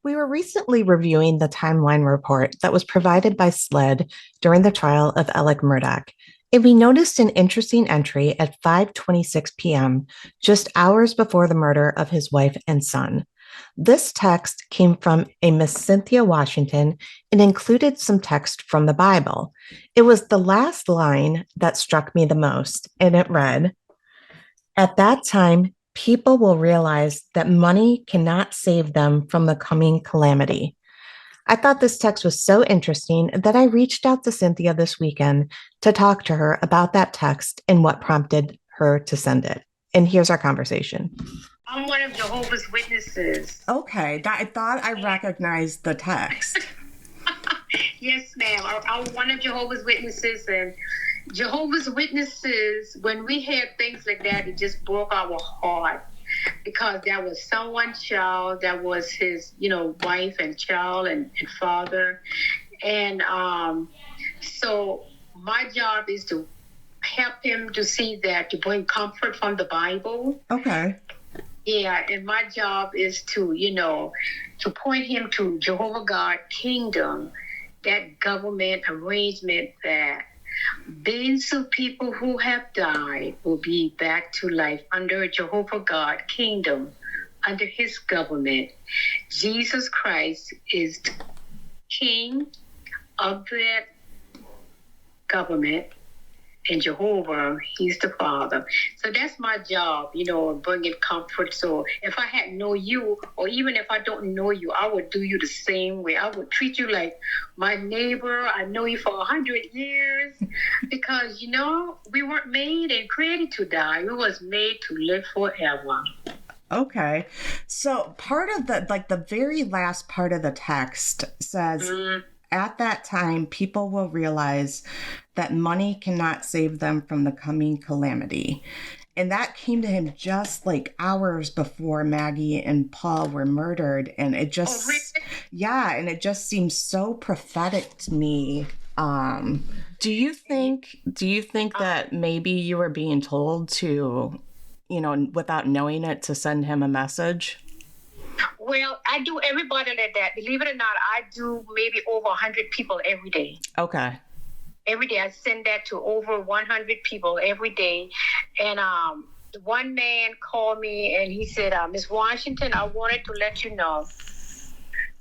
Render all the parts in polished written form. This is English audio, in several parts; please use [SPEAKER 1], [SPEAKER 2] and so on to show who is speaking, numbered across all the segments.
[SPEAKER 1] We were recently reviewing the timeline report that was provided by SLED during the trial of Alec Murdaugh, and we noticed an interesting entry at 5:26 p.m., just hours before the murder of his wife and son. This text came from a Miss Cynthia Washington and included some text from the Bible. It was the last line that struck me the most, and it read, "At that time, people will realize that money cannot save them from the coming calamity." I thought this text was so interesting that I reached out to Cynthia this weekend to talk to her about that text and what prompted her to send it. And here's our conversation.
[SPEAKER 2] I'm one of Jehovah's Witnesses.
[SPEAKER 1] Okay, I thought I recognized the text.
[SPEAKER 2] Yes, ma'am. I'm one of Jehovah's Witnesses, and Jehovah's Witnesses, when we had things like that, it just broke our heart because that was someone's child, that was his, wife and child and father. And so my job is to help him to see that, to bring comfort from the Bible.
[SPEAKER 1] Okay.
[SPEAKER 2] Yeah, and my job is to, to point him to Jehovah God Kingdom, that government arrangement that billions of people who have died will be back to life under Jehovah God Kingdom, under his government. Jesus Christ is the king of that government, and Jehovah, he's the father. So that's my job, bringing comfort. So if I hadn't know you, or even if I don't know you, I would do you the same way. I would treat you like my neighbor. I know you for 100 years because, we weren't made and created to die. We was made to live forever.
[SPEAKER 1] Okay. So part of the very last part of the text says, At that time, people will realize that money cannot save them from the coming calamity. And that came to him just like hours before Maggie and Paul were murdered. And it just, and it just seems so prophetic to me. Do you think that maybe you were being told to, without knowing it, to send him a message?
[SPEAKER 2] Well, I do everybody like that. Believe it or not, I do maybe over 100 people every day.
[SPEAKER 1] Okay.
[SPEAKER 2] Every day I send that to over 100 people every day. And one man called me and he said, Miss Washington, I wanted to let you know,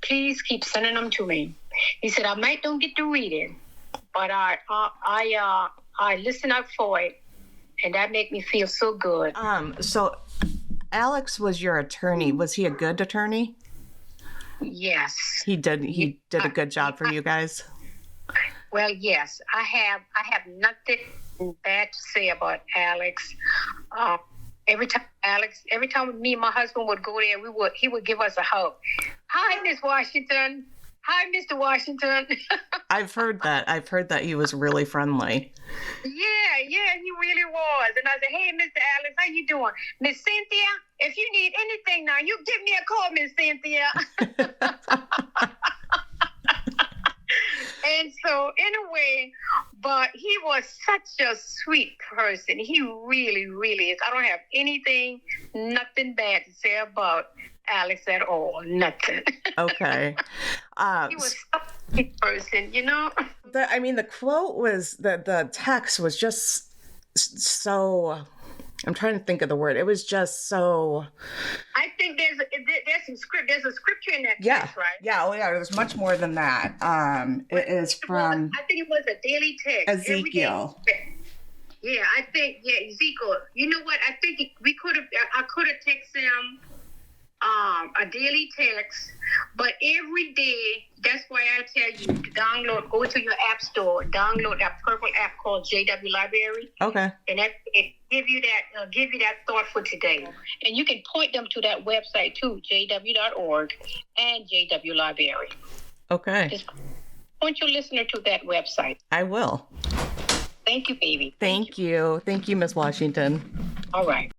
[SPEAKER 2] please keep sending them to me. He said, I might don't get to read it, but I listen up for it. And that made me feel so good.
[SPEAKER 1] So Alex was your attorney. Was he a good attorney?
[SPEAKER 2] Yes.
[SPEAKER 1] He did a good job for you guys?
[SPEAKER 2] Well, yes. I have nothing bad to say about Alex. Every time me and my husband would go there, he would give us a hug. Hi, Miss Washington. Hi, Mr. Washington.
[SPEAKER 1] I've heard that he was really friendly.
[SPEAKER 2] Yeah, he really was. And I said, hey, Mr. Alex, how you doing? Miss Cynthia, if you need anything now, you give me a call, Miss Cynthia. And so, anyway, but he was such a sweet person. He really, really is. I don't have nothing bad to say about Alex at all. Nothing.
[SPEAKER 1] Okay.
[SPEAKER 2] He was such a sweet person,
[SPEAKER 1] The quote was, the text was just so, I'm trying to think of the word. It was just so.
[SPEAKER 2] I think there's some script. There's a scripture in that text, right?
[SPEAKER 1] Yeah. Oh, yeah. There's much more than that. It is from.
[SPEAKER 2] I think it was a daily text.
[SPEAKER 1] Ezekiel.
[SPEAKER 2] Yeah, I think Ezekiel. You know what? I think I could have texted him a daily text, but every day. That's why I tell you to go to your app store, download that purple app called JW Library.
[SPEAKER 1] Okay.
[SPEAKER 2] And it give you that thought for today. And you can point them to that website too, jw.org and JW Library.
[SPEAKER 1] Okay.
[SPEAKER 2] Just point your listener to that website.
[SPEAKER 1] I will.
[SPEAKER 2] Thank you, baby.
[SPEAKER 1] Thank you. Thank you, Miss Washington.
[SPEAKER 2] All right.